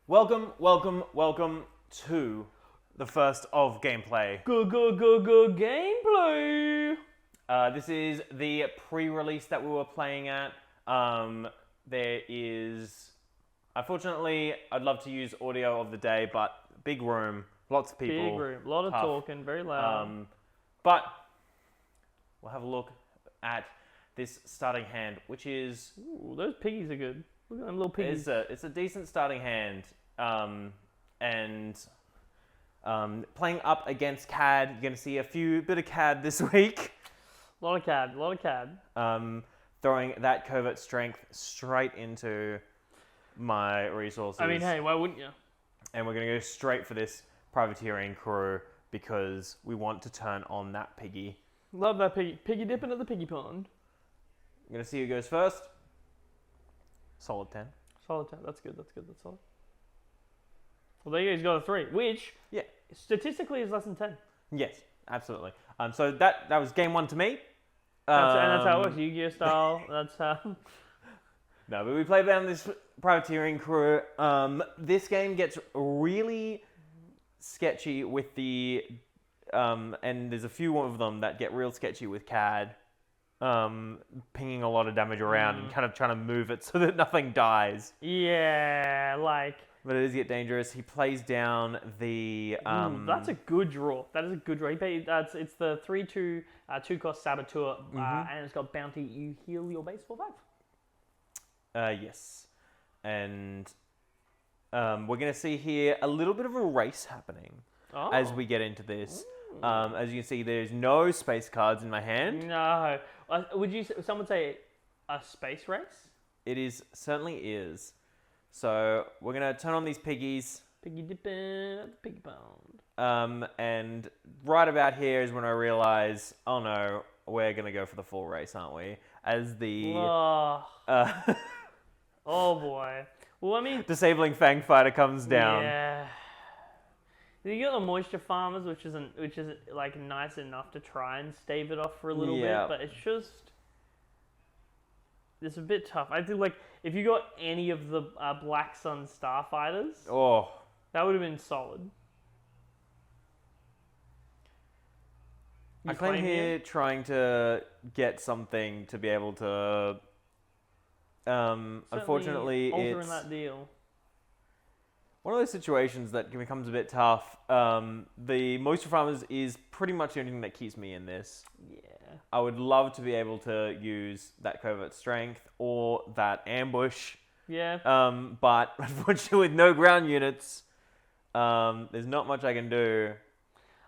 Welcome to the first of gameplay. Good gameplay. This is the pre-release that we were playing at. There is, unfortunately, I'd love to use audio of the day, but big room, lots of people. Big room, a lot of tough. talking, very loud. But we'll have a look at this starting hand, which is Ooh, those piggies are good. Look at them little piggies. it's a decent starting hand. Playing up against CAD, you're going to see a bit of CAD this week. A lot of CAD. Throwing that covert strength straight into my resources. I mean, hey, why wouldn't you? And we're going to go straight for this privateering crew because we want to turn on that piggy. Love that piggy. Piggy dipping at the piggy pond. I'm going to see who goes first. Solid 10. Solid 10. That's good. That's solid. Well, there you go. He's got a 3, which statistically is less than 10. Yes, absolutely. So that was game 1 to me. And that's how it works. Yu-Gi-Oh style. That's how. No, but we played down this privateering crew. This game gets really sketchy with the... and there's a few of them that get real sketchy with CAD. Pinging a lot of damage around and kind of trying to move it so that nothing dies. Yeah, like... But it does get dangerous. He plays down the... that's a good draw. That is a good draw. It's the 3/2 2-cost Saboteur, and it's got bounty. You heal your base for 5. Yes. And we're going to see here a little bit of a race happening as we get into this. As you can see, there's no space cards in my hand. No. Some would say a space race? It certainly is. So we're going to turn on these piggies. Piggy dipping at the piggy pound. And right about here is when I realize, oh no, we're going to go for the full race, aren't we? As the... Oh boy. Well, I mean... Disabling Fang Fighter comes down. Yeah. You got the Moisture Farmers, which is like nice enough to try and stave it off for a little bit, but it's just... It's a bit tough. I think, like, if you got any of the Black Sun Starfighters, that would have been solid. I claim here trying to get something to be able to... unfortunately, altering that deal. One of those situations that becomes a bit tough. The Moisture Farmers is pretty much the only thing that keeps me in this. Yeah. I would love to be able to use that covert strength or that ambush. Yeah. But unfortunately, with no ground units, there's not much I can do.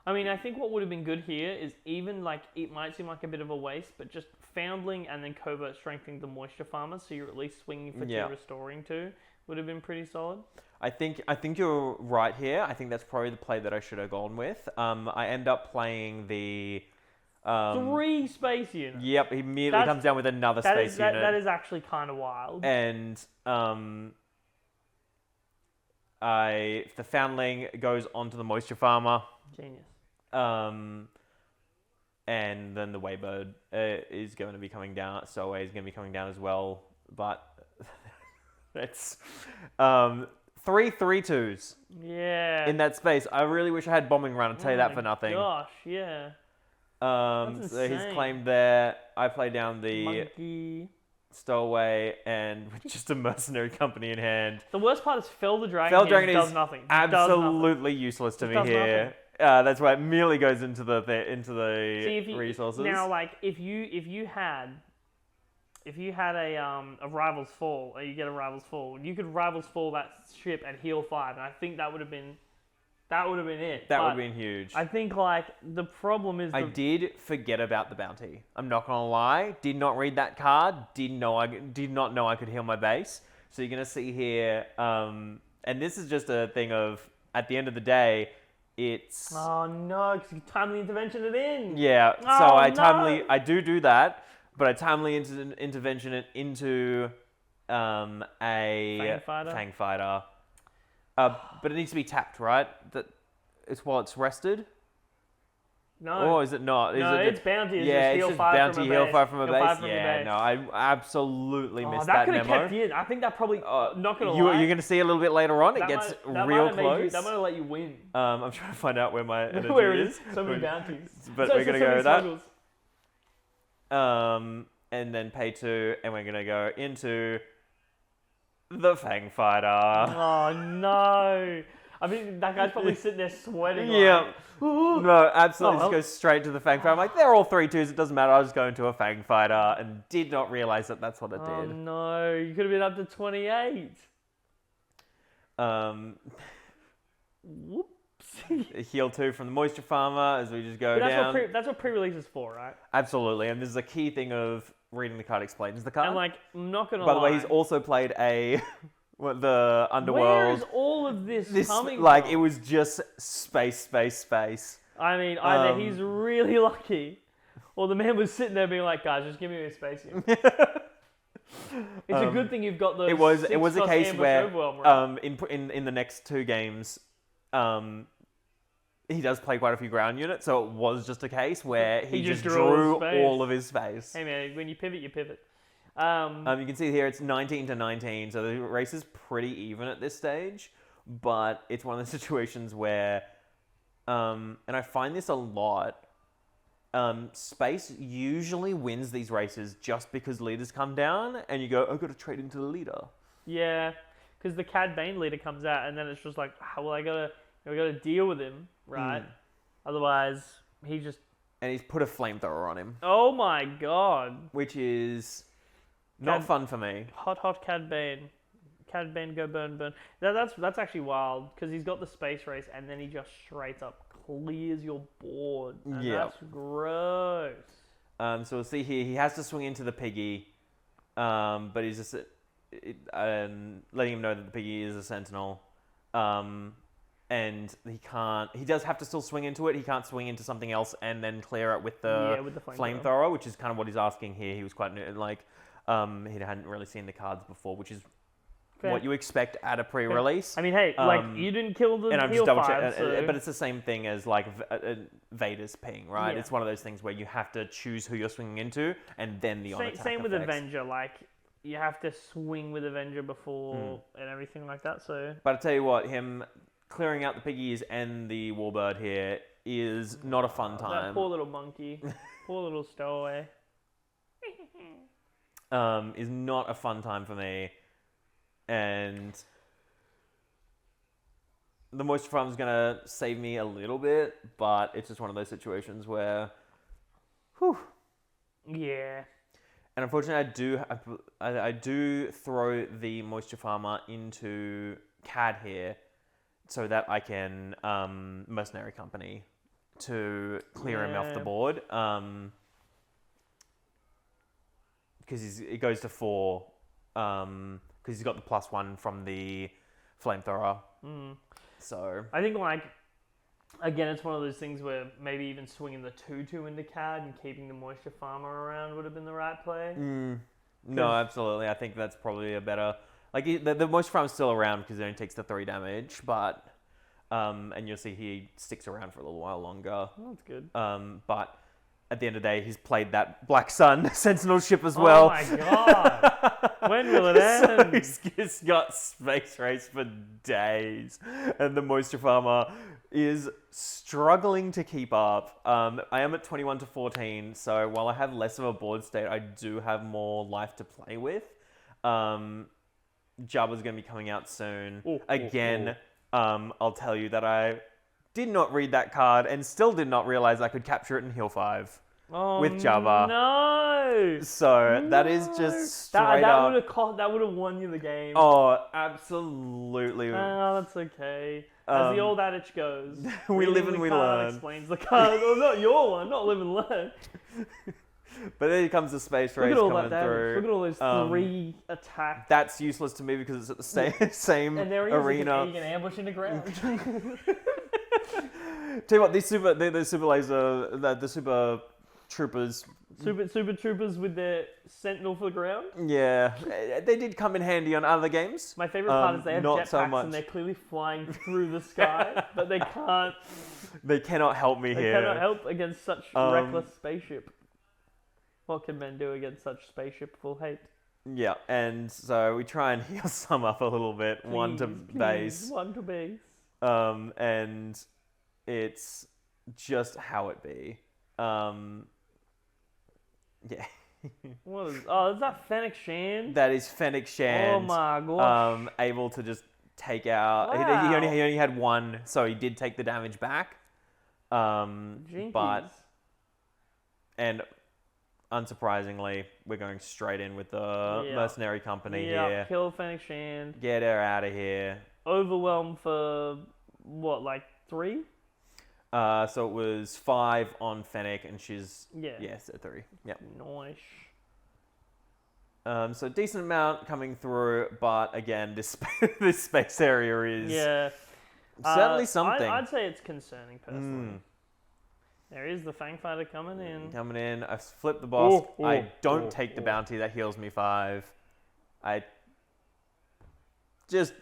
I mean, I think what would have been good here is even like it might seem like a bit of a waste, but just foundling and then covert strengthening the Moisture Farmers, so you're at least swinging for 2, restoring 2, would have been pretty solid. I think you're right here. I think that's probably the play that I should have gone with. I end up playing the 3 space units. Yep, he immediately comes down with another space unit. That is actually kind of wild. And the Foundling goes onto the Moisture Farmer. Genius. And then the Waybird is going to be coming down. Stowaway is going to be coming down as well. But it's 3 3/2s. Yeah. In that space. I really wish I had Bombing Run. I'll tell you that for nothing. Gosh, yeah. So he's claimed there. I play down the Monkey. Stowaway and with just a mercenary company in hand. The worst part is Fell the Dragon. Fell Dragon does nothing. Absolutely useless to me here. That's why it merely goes into the resources. Now, like if you had a Rivals Fall, or you get a Rivals Fall, you could Rivals Fall that ship and heal 5, and I think that would have been it. That would have been huge. I think like the problem is I did forget about the bounty. I'm not gonna lie. Did not read that card. Did not know I could heal my base. So you're gonna see here, and this is just a thing of at the end of the day, it's... Oh no, because you timely intervention it in. Yeah, so I do that, but I timely intervention it into a Fang Fighter. But it needs to be tapped, right? While it's rested. No. Or is it not? Is No, it it's bounty. It's yeah, just it's heal just 5 bounty, from a heal base. 5 from a Heal base. 5 from your Yeah, base. no, I absolutely missed that that could have memo. kept you in. I think that probably, not going to You're lie. going to see a little bit later on. It that gets might real have made close. you, that might have let you win. I'm trying to find out where my energy Where it is. is. So many bounties. But So we're going to go with that. smuggles. And then pay 2, and we're going to go into the Fang Fighter. Oh, no. I mean, that guy's probably sitting there sweating. Yeah. Like, ooh. No, absolutely. Oh, Just well. go straight to the Fang Fighter. I'm like, they're all 3-2s. It doesn't matter. I'll just go into a Fang Fighter, and did not realize that that's what it Oh, did. no. You could have been up to 28. Whoops. Heal 2 from the Moisture Farmer as we just go But down. that's what pre-release is for, right? Absolutely. And this is a key thing of reading the card explains the card. And like, I'm not gonna By lie. the way, he's also played a the Underworld. Where is all of this coming like from? it was just space. I mean, either he's really lucky, or the man was sitting there being like, "Guys, just give me a space here." It's a good thing you've got the. It was a case where right? in the next 2 games, he does play quite a few ground units, so it was just a case where he just drew all of his space. Hey man, when you pivot, you pivot. You can see here it's 19-19, so the race is pretty even at this stage, but it's one of the situations where, and I find this a lot, space usually wins these races just because leaders come down, and you go, I've got to trade into the leader. Yeah, because the Cad Bane leader comes out, and then it's just like, well, I gotta deal with him, right? Otherwise, he just... And he's put a flamethrower on him. Oh my god. Which is not fun for me. Hot Cad Bane. Cad Bane, go burn. That's actually wild, because he's got the space race, and then he just straight up clears your board. And that's gross. So we'll see here, he has to swing into the piggy, but he's just letting him know that the piggy is a sentinel. And he does have to still swing into it. He can't swing into something else and then clear it with the flamethrower, which is kind of what he's asking here. He was quite new, like, he hadn't really seen the cards before, which is what you expect at a pre-release. I mean, hey, you didn't kill the and I'm heal just double 5, checking, but it's the same thing as like Vader's ping, right? Yeah. It's one of those things where you have to choose who you're swinging into, and then the on-attack Same with effects. Avenger, like, you have to swing with Avenger before and everything like that, so... But I tell you what, him clearing out the piggies and the warbird here is not a fun time. That poor little monkey. Poor little stowaway. Is not a fun time for me. And the Moisture Farm is going to save me a little bit, but it's just one of those situations where, whew. Yeah. And unfortunately, I do throw the Moisture Farmer into CAD here so that I can Mercenary Company to clear him off the board. Because it goes to 4, because he's got the +1 from the flamethrower. So I think, like, again, it's one of those things where maybe even swinging the 2/2 into CAD and keeping the Moisture Farmer around would have been the right play. No, absolutely. I think that's probably a better... Like, the Moisture Farm is still around because it only takes the 3 damage, but... and you'll see he sticks around for a little while longer. Oh, that's good. But at the end of the day, he's played that Black Sun Sentinel ship as well. Oh my god! When will it end? So he's got Space Race for days. And the Moisture Farmer is struggling to keep up. I am at 21-14, so while I have less of a board state, I do have more life to play with. Jabba's going to be coming out soon. I'll tell you that I did not read that card and still did not realize I could capture it in heal 5 with Jabba. No! So that is just straight up. That would have won you the game. Oh, absolutely. Oh, that's okay. As the old adage goes, we live and we learn. Explains the card. Well, not your one, not live and learn. But then comes the Space Race coming through. Look at all those 3 attacks. That's useless to me because it's at the same and there he arena. Is, you can ambush in the ground. Tell you what, the super laser, the super troopers. Super troopers with their sentinel for the ground. Yeah, they did come in handy on other games. My favorite part is they have not jetpacks so much. and they're clearly flying through the sky, but they can't. They cannot help me They here. cannot help against such reckless spaceship. What can men do against such spaceship full hate? Yeah, and so we try and heal some up a little bit. One to base. One to base. And it's just how it be. Yeah. What is? Oh, is that Fennec Shand? That is Fennec Shand. Oh my gosh. Able to just take out. Wow. He only had one, so he did take the damage back. But and unsurprisingly, we're going straight in with the mercenary company here. Kill Fennec Shand. Get her out of here. Overwhelm for what, like 3? So it was 5 on Fennec, and she's so 3. Yep. Nice. So decent amount coming through, but again, this this space area is certainly something. I'd say it's concerning personally. There is the Fang Fighter coming in. I flip the boss. I don't take the bounty that heals me 5. I just.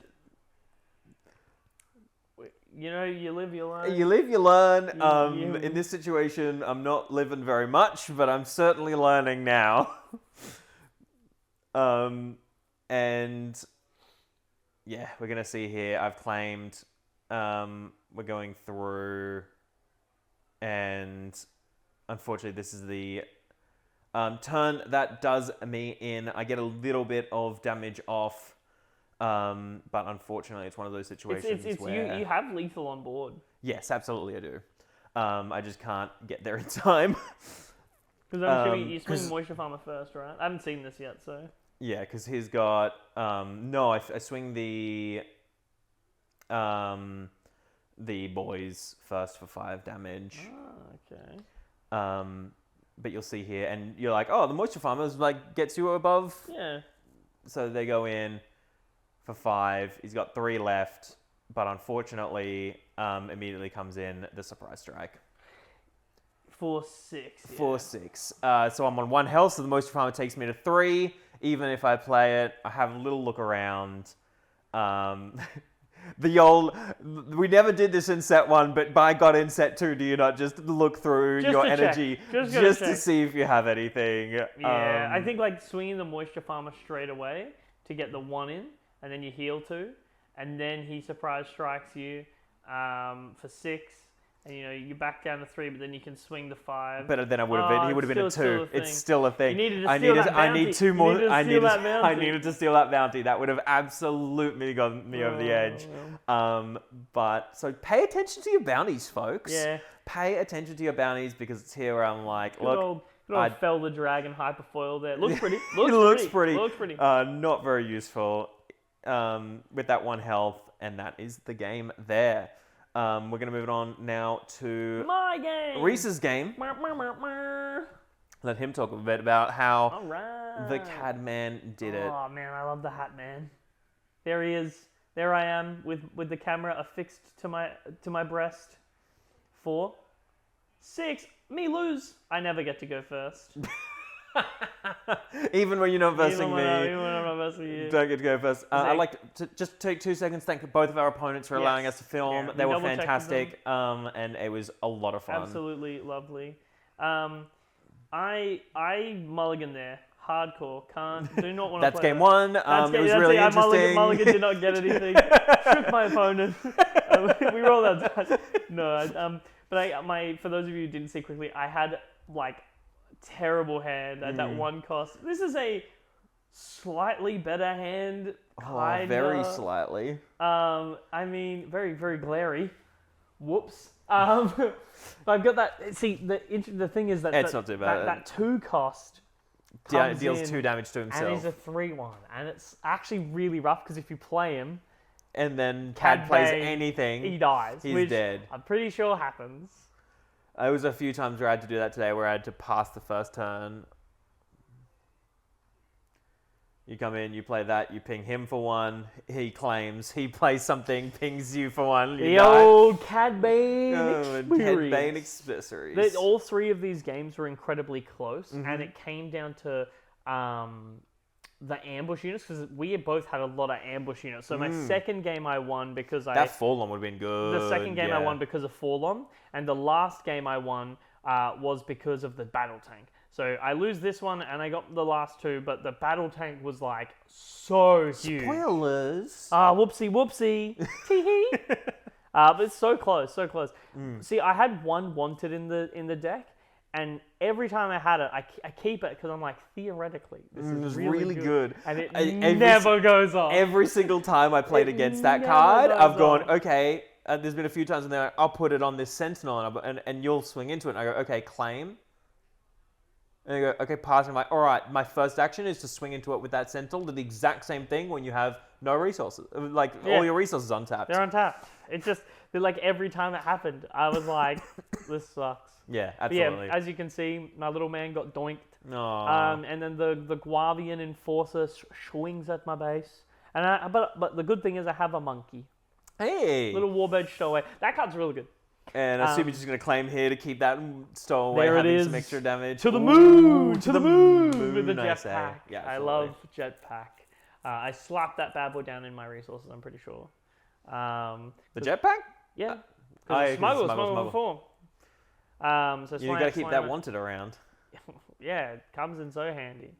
You know, you live, you learn. You live, you learn. In this situation, I'm not living very much, but I'm certainly learning now. And yeah, we're gonna see here. I've claimed. We're going through, and unfortunately, this is the turn that does me in. I get a little bit of damage off. But unfortunately, it's one of those situations where you have lethal on board. Yes, absolutely, I do. I just can't get there in time. Because I'm assuming you swing Moisture Farmer first, right? I haven't seen this yet, so. Yeah, because he's got I swing the boys first for 5 damage. Oh, okay. But you'll see here, and you're like, oh, the Moisture Farmer's like gets you above. Yeah. So they go in for 5. He's got 3 left, but unfortunately, immediately comes in the surprise strike. 4-6. Yeah. 4-6. So I'm on 1 health, so the Moisture Farmer takes me to 3. Even if I play it, I have a little look around. We never did this in set 1, but by God, in set 2, do you not just look through your energy just to see if you have anything? Yeah, I think like swinging the Moisture Farmer straight away to get the 1 in, and then you heal 2, and then he surprise strikes you for 6, and you back down to 3, but then you can swing the 5. But then he would have been a 2. It's still a thing. You needed to steal that bounty. I need 2 more. I needed to steal that bounty. That would have absolutely gotten me over the edge. But so pay attention to your bounties, folks. Yeah. Pay attention to your bounties, because it's here where I'm like, Good old Fell the Dragon hyperfoil there. Looks pretty. Looks pretty. Not very useful. With that 1 health, and that is the game there. We're going to move it on now to my game. Reese's game. Let him talk a bit about how the Cadman did it. Oh man, I love the Hat Man. There he is. There I am with the camera affixed to my breast. 4, 6. Me lose. I never get to go first. Even when you're not versing me. Even when I'm not versing you. Don't get to go first. I'd like to just take 2 seconds. Thank both of our opponents for allowing us to film. Yeah, they were fantastic, and it was a lot of fun. Absolutely lovely. I mulligan there. Hardcore. Do not want to That's play game 1. It was really interesting. Mulligan did not get anything. Shook my opponent. We rolled out dice. No, but for those of you who didn't see quickly, I had like terrible hand at that 1 cost. This is a slightly better hand. Kinda. Very slightly. I mean, very, very glary. Whoops. But I've got that. See, the thing is that it's not too bad. That 2 cost deals 2 damage to himself, and he's a 3/1, and it's actually really rough because if you play him, and then Cad plays anything, he dies. He's dead. I'm pretty sure happens. There was a few times where I had to do that today, where I had to pass the first turn. You come in, you play that, you ping him for 1, he claims, he plays something, pings you for 1, you The die. old Cad Bane Cad experience. Bane accessories. All 3 of these games were incredibly close, and it came down to the ambush units, because we both had a lot of ambush units. So my second game I won because That Forlom would have been good. The second game I won because of Forlom, and the last game I won was because of the battle tank. So I lose this one, and I got the last 2, but the battle tank was like so huge. Spoilers. Whoopsie. Tee-hee. But it's so close, so close. See, I had 1 wanted in the deck, and every time I had it, I keep it because I'm like, theoretically, this is really good. And it never goes off. Every single time I played against that card, I've gone, okay, there's been a few times in there, I'll put it on this Sentinel, and you'll swing into it, and I go, okay, claim. And I go, okay, pass. And I'm like, all right, my first action is to swing into it with that Sentinel. Do the exact same thing when you have no resources. Like, all your resources untapped. They're untapped. It's just, like, every time it happened, I was like, this sucks. Yeah, absolutely. But yeah, as you can see, my little man got doinked. Aww. And then the Guavian Enforcer swings at my base. And but the good thing is I have a monkey. Hey! Little Warbird Stowaway. That card's really good. And I assume you're just going to claim here to keep that stowaway, there having it is. some extra damage. To the moon! To the moon! With the I say. jetpack. Yeah, I love jetpack. I slapped that bad boy down in my resources, I'm pretty sure. The jetpack? Yeah. Smuggle. Before. So You've got to keep that wanted around. Yeah, it comes in so handy.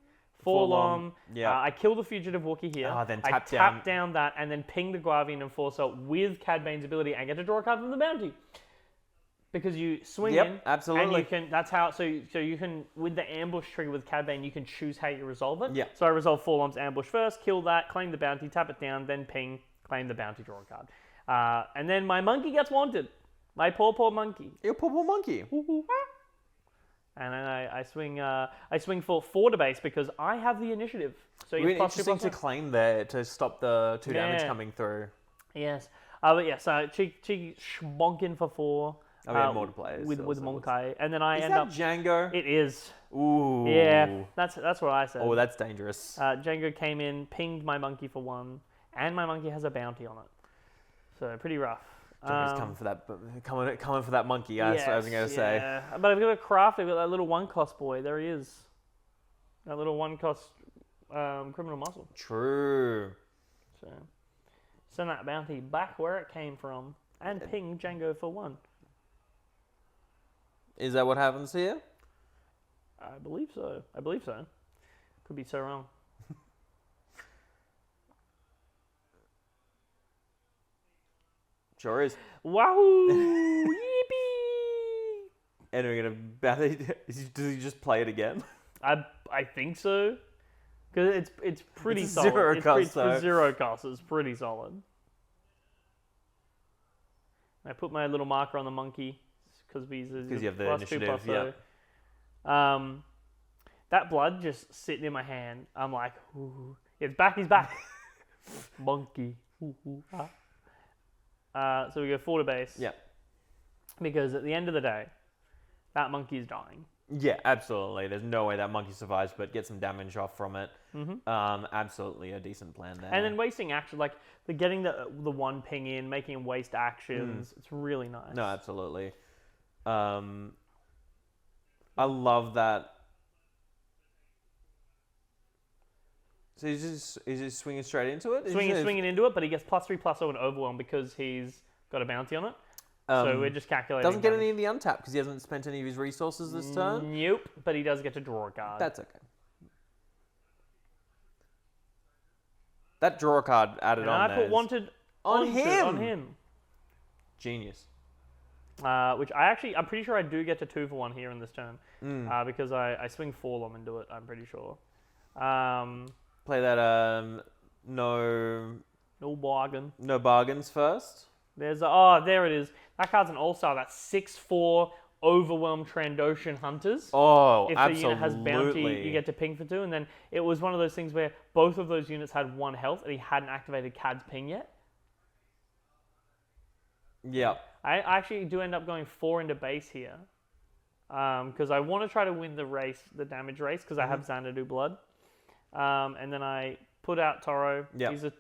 Forlom. Yeah. I kill the Fugitive Wookiee here. Then I tap down that and then ping the Guavian Enforcer with Cad Bane's ability and get to draw a card from the bounty. Because you swing in. Absolutely. And you can, that's how, so you can, with the ambush trigger with Cad Bane, you can choose how you resolve it. Yeah. So I resolve Forlom's ambush first, kill that, claim the bounty, tap it down, then ping, claim the bounty, draw a card. And then my monkey gets wanted. My poor monkey. Your poor monkey. And then I swing for 4 to base because I have the initiative. So you plus interesting to claim there to stop the 2 damage coming through. Yes. But yeah, so cheeky schmonkin for 4. We have more to play. With Monkai. And then I is end that up... Django? It is. Ooh. Yeah, that's what I said. Oh, that's dangerous. Django came in, pinged my monkey for 1, and my monkey has a bounty on it. So pretty rough. Django's coming for that monkey, I was going to say. Yeah, but I've got a craft, I've got that little 1-cost boy. There he is. That little 1-cost criminal muscle. True. So, send that bounty back where it came from, and ping Django for 1. Is that what happens here? I believe so. Could be so wrong. Sure is. Wahoo! Yippee! And we're gonna. Does he just play it again? I think so. Because it's pretty it's solid. Zero cost, it's for 0 cost. It's pretty solid. I put my little marker on the monkey because you have the initiative. Yeah. That blood just sitting in my hand. I'm like, ooh. He's back. Monkey. Ooh, ooh, ah. So we go 4 to base. Yeah. Because at the end of the day, that monkey is dying. Yeah, absolutely. There's no way that monkey survives, but get some damage off from it. Mm-hmm. Absolutely a decent plan there. And then wasting action, like getting the 1 ping in, making him waste actions. It's really nice. No, absolutely. I love that. So he's just swinging straight into it? Swinging into it, but he gets +3/+0 and overwhelm because he's got a bounty on it. So we're just calculating. Doesn't get any of the untap because he hasn't spent any of his resources this turn? Nope, but he does get to draw a card. That's okay. That draw card added on there. I put wanted on him. Genius. Which I'm pretty sure I do get to 2 for 1 here in this turn. Because I swing Forlom and do it, I'm pretty sure. Play that, no bargains first. There it is. That card's an all-star. That's 6/4 Overwhelm Trandoshan Hunters. Oh, if absolutely. If the unit has bounty, you get to ping for 2. And then it was one of those things where both of those units had 1 health and he hadn't activated Cad's ping yet. Yeah. I actually do end up going 4 into base here. Because I want to try to win the damage race, because I have Xanadu Blood. And then I put out Toro. Yep. He's a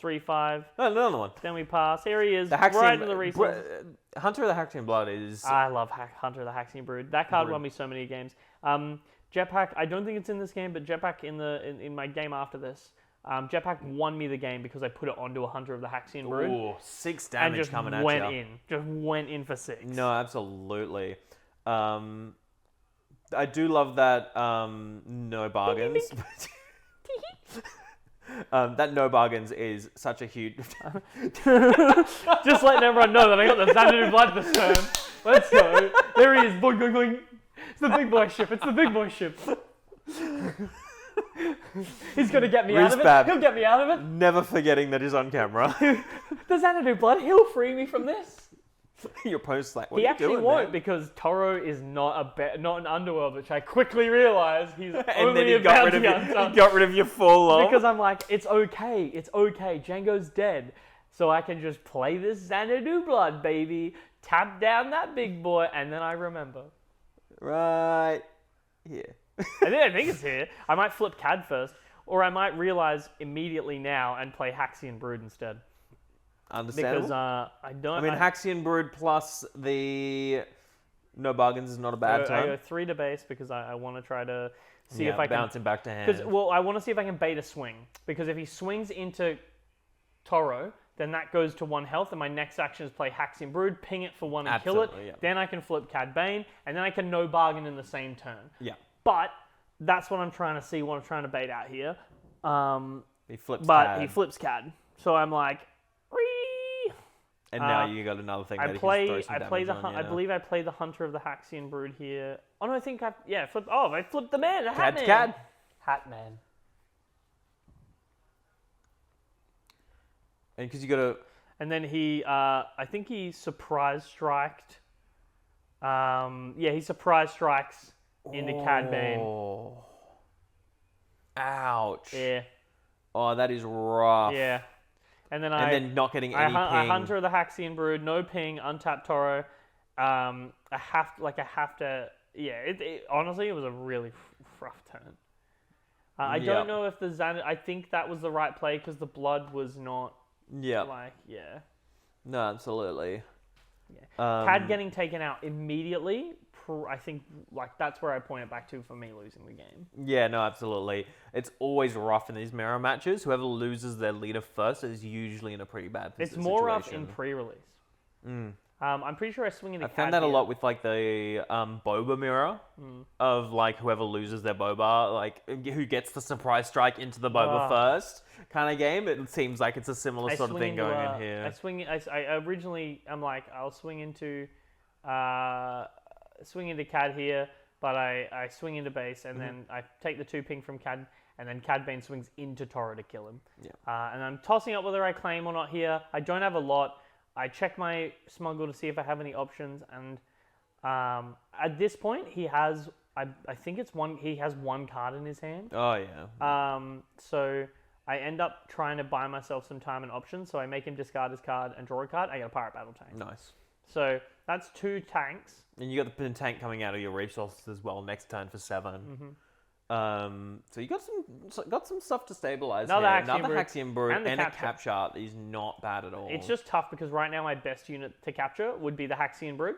3/5. Oh, another one. Then we pass. Here he is, The Haxian, right in the resources. Hunter of the Haxian Blood is... I love Hunter the Haxian Brood. That card Brood. won me so many games. Jetpack, I don't think it's in this game, but Jetpack in my game after this, Jetpack won me the game because I put it onto a Hunter of the Haxian Brood. Ooh, 6 and damage just coming at went you. in. Just went in for 6. No, absolutely. I do love that no bargains. That no bargains is such a huge... Just letting everyone know that I got the Xanadu Blood this turn. Let's go. There he is. Boing, boing, boing. It's the big boy ship. It's the big boy ship. He's going to get me out of it. He'll get me out of it. Never forgetting that he's on camera. The Xanadu Blood, he'll free me from this. Your opponent's like, what He are you actually doing, won't man? because Toro is not an underworld, which I quickly realized he's And only then he a got rid bounty of you, hunter. got rid of your full on. Because I'm like, it's okay. Django's dead. So I can just play this Xanadu Blood, baby. Tap down that big boy, and then I remember. Right here. I think it's here. I might flip CAD first, or I might realize immediately now and play Haxian Brood instead. Understandable. Because I don't... I mean, Haxian Brood plus the no bargains is not a bad I turn. go 3 to base because I want to try to see Yeah, if I can... bounce him back to hand. Because, well, I want to see if I can bait a swing. Because if he swings into Toro, then that goes to 1 health, and my next action is play Haxian Brood, ping it for 1 and kill it. Absolutely, yeah. Then I can flip Cad Bane, and then I can no bargain in the same turn. Yeah. But that's what I'm trying to see, what I'm trying to bait out here. He flips But Cad, he flips Cad. So I'm like, "Whee!" and now you got another thing that he can throw some damage on, I believe I play the Hunter of the Haxian Brood here. Oh no, I think I flipped the man, the Hat Man. Cad. Hat Man. And because you got to... And then he, I think he surprise striked. He surprise strikes into Cad Bane. Oh. Ouch. Yeah, Oh, that is rough. yeah. And then And then not getting any I ping. Hunter of the Haxian Brood, no ping, untap Toro. I have to. Yeah, honestly, it was a really rough turn. I Yep. don't know if the Xanadu... I think that was the right play because the blood was not Yeah. yeah. No, absolutely. Yeah. Cad getting taken out immediately, I think that's where I point it back to for me losing the game. Yeah, no, absolutely. It's always rough in these mirror matches. Whoever loses their leader first is usually in a pretty bad It's situation. more rough in pre-release. I'm pretty sure I swing into I Cad found that a here. lot with like the boba mirror of like whoever loses their boba, like who gets the surprise strike into the boba first kind of game. It seems like it's a similar sort of thing going in here. I originally I'm like I'll swing into Cad here, but I swing into base and then I take the 2 ping from Cad, and then Cad Bane swings into Toro to kill him. Yeah. And I'm tossing up whether I claim or not here. I don't have a lot. I check my smuggle to see if I have any options, and at this point he has I think he has 1 card in his hand. Oh yeah. So I end up trying to buy myself some time and options. So I make him discard his card and draw a card. I get a Pirate Battle Tank. Nice. So that's 2 tanks. And you got the tank coming out of your resources as well next turn for 7. So you got some stuff to stabilize. Another here. Haxian Brood. Haxian Brood And the and a Capture. Cap Chart is not bad at all. It's just tough because right now my best unit to capture would be the Haxian Brood,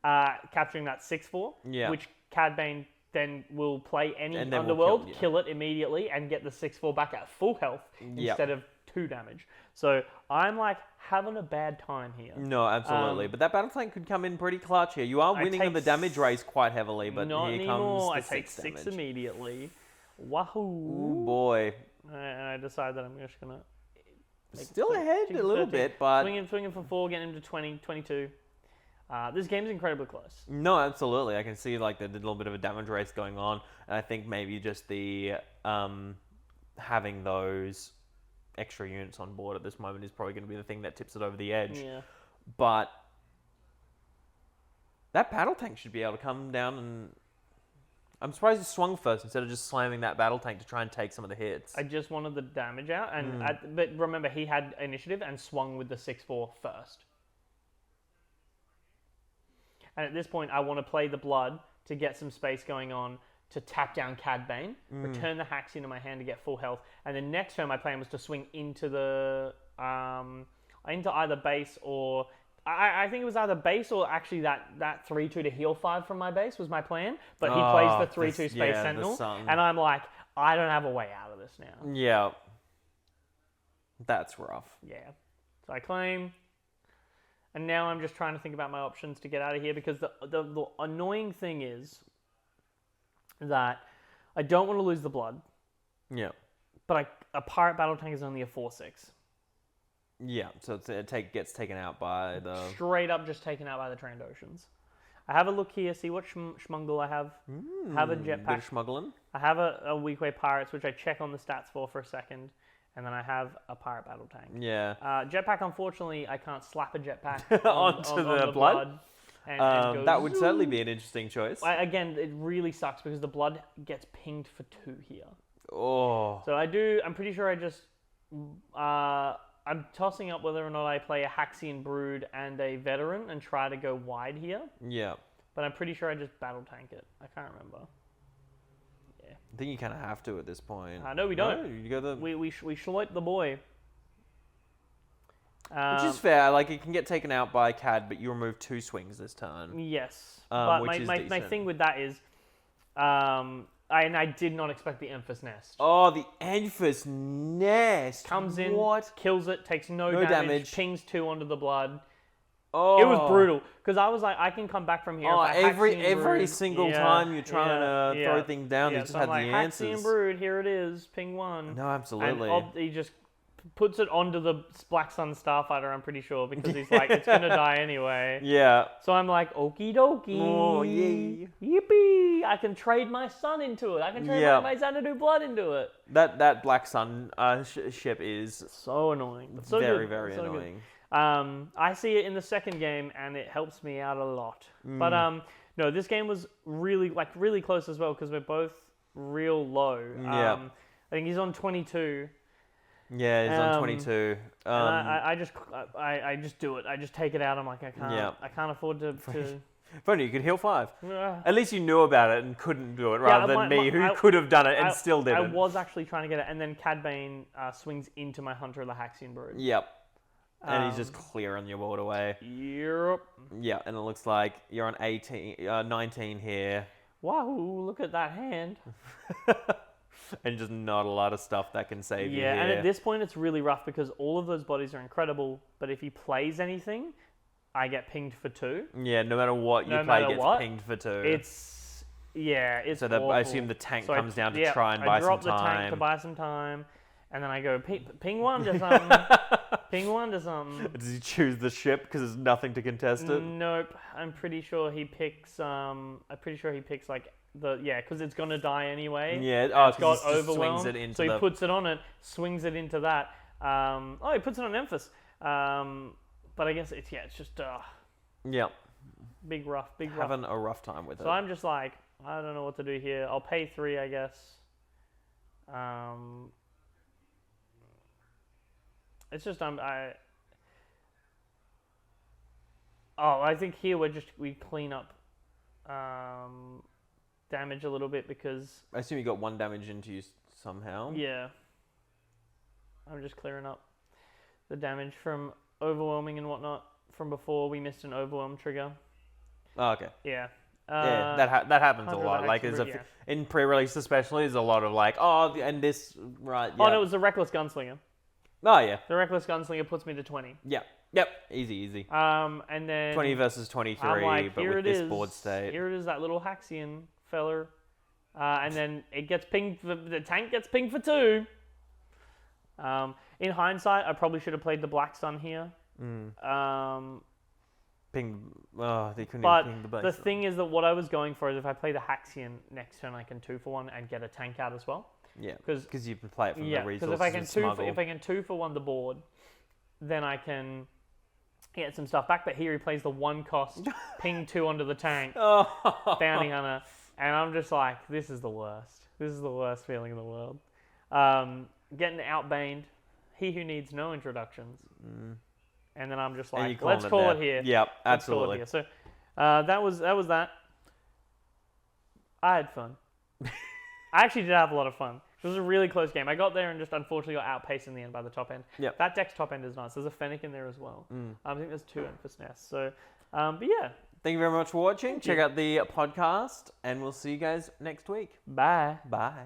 capturing that 6/4, Yeah. which Cad Bane then will play any And then will underworld, kill, yeah. kill it immediately, and get the 6/4 back at full health instead of 2 damage. So I'm like having a bad time here. No, absolutely. But that battle tank could come in pretty clutch here. You are winning in the damage race quite heavily, but Not here anymore. comes the I take 6 6 damage. immediately. Wahoo! Ooh, boy. And I decide that I'm just gonna Still ahead a little 13. bit, but... swinging for 4, getting him to 20, 22. This game's incredibly close. No, absolutely. I can see like the little bit of a damage race going on. And I think maybe just the having those extra units on board at this moment is probably going to be the thing that tips it over the edge. Yeah. But that battle tank should be able to come down and... I'm surprised he swung first instead of just slamming that battle tank to try and take some of the hits. I just wanted the damage out, and but remember he had initiative and swung with the 6/4 first. And at this point, I want to play the blood to get some space going on to tap down Cad Bane, return the Haxi into my hand to get full health, and then next turn my plan was to swing into the into either base or I think it was either base or actually that 3/2 to heal 5 from my base was my plan. But he plays the 3/2 Space Sentinel, and I'm like, I don't have a way out of this now. Yeah, that's rough. Yeah, so I claim. And now I'm just trying to think about my options to get out of here because the annoying thing is that I don't want to lose the blood. Yeah. But a pirate battle tank is only a 4/6. Yeah, so it gets taken out by the... Straight up just taken out by the Trandoshans. I have a look here, see what schmungle I have. Have a jetpack. Bit of smuggling. I have a weak way pirates, which I check on the stats for a second. And then I have a pirate battle tank. Yeah. Jetpack, unfortunately, I can't slap a jetpack onto the blood. And that would certainly be an interesting choice. Again, it really sucks because the blood gets pinged for 2 here. Oh. So I'm pretty sure I just... I'm tossing up whether or not I play a Haxian Brood and a Veteran and try to go wide here. Yeah. But I'm pretty sure I just battle tank it. I can't remember. Yeah. I think you kind of have to at this point. No, we don't. No, you go the... We schloit the boy. Which is fair. Like, it can get taken out by Cad, but you remove 2 swings this turn. Yes. But which is my decent. thing with that is... I did not expect the Emphas Nest. Oh, the Emphas Nest. Comes in, kills it, takes no damage, pings 2 onto the blood. Oh. It was brutal because I was like, I can come back from here. Oh, if every single time you're trying to throw things down, you just so have I'm the like, answers. Haxian Brood, here it is, ping 1. No, absolutely. And he just puts it onto the Black Sun Starfighter, I'm pretty sure, because he's like, it's gonna die anyway. Yeah. So I'm like, okie dokie. Oh, yay. Yippee! I can trade my son into it. I can trade my Xanadu blood into it. That Black Sun ship is so annoying. But so very, good. very so annoying. Good. I see it in the second game, and it helps me out a lot. But no, this game was really close as well because we're both real low. Yeah. I think he's on 22. Yeah, he's on 22. And I just do it. I just take it out. I'm like, I can't afford to. If only you could heal 5. At least you knew about it and couldn't do it, rather than me, who could have done it and still didn't. I was actually trying to get it, and then Cad Bane swings into my Hunter of the Haxian Brood. Yep. And he's just clearing your board away. Yep. Yeah, and it looks like you're on 19 here. Wow, look at that hand. And just not a lot of stuff that can save you here. Yeah, and at this point it's really rough because all of those bodies are incredible, but if he plays anything, I get pinged for 2. Yeah, no matter what you play, gets pinged for 2. It's so awful. I assume the tank comes down to try and buy some time. I drop the tank to buy some time, and then I go ping 1 to something. Ping 1 to something. Does he choose the ship because there's nothing to contest it? Nope. I'm pretty sure he picks like because it's gonna die anyway. Yeah. It's got overwhelm. Swings it into so he puts it on it, swings it into that. He puts it on Emphas. But I guess it's just yeah. Big rough. Having a rough time with it. So I'm just like, I don't know what to do here. I'll pay 3, I guess. It's just I think here we clean up damage a little bit because I assume you got 1 damage into you somehow. Yeah. I'm just clearing up the damage from overwhelming and whatnot from before. We missed an overwhelm trigger. Oh, okay. Yeah. That happens a lot. Like in pre-release especially, there's a lot of like, and this right. Yeah. Oh no, it was the Reckless Gunslinger. Oh yeah. The Reckless Gunslinger puts me to 20. Yeah. Yep. Easy. And then 20 versus 23, I'm like, but with this board state. Here it is, that little Haxian feller. And then it gets pinged. The tank gets pinged for 2. In hindsight, I probably should have played the Black Sun here. Ping. Oh, they couldn't but even ping the base. The thing is that what I was going for is if I play the Haxian next turn, I can 2-for-1 and get a tank out as well. Yeah, because you can play it from the resources. Because if I can 2-for-1 the board, then I can get some stuff back. But here he plays the 1 cost, ping 2 onto the tank, bounty hunter, and I'm just like, this is the worst. This is the worst feeling in the world. Getting outbaned, he who needs no introductions. And then I'm just like, let's call it here. Yep, absolutely. So that was that. I had fun. I actually did have a lot of fun. It was a really close game. I got there and just unfortunately got outpaced in the end by the top end. Yep. That deck's top end is nice. There's a Fennec in there as well. I think there's 2 in for SNES. So, but yeah. Thank you very much for watching. Thank Check you. out the podcast, and we'll see you guys next week. Bye. Bye.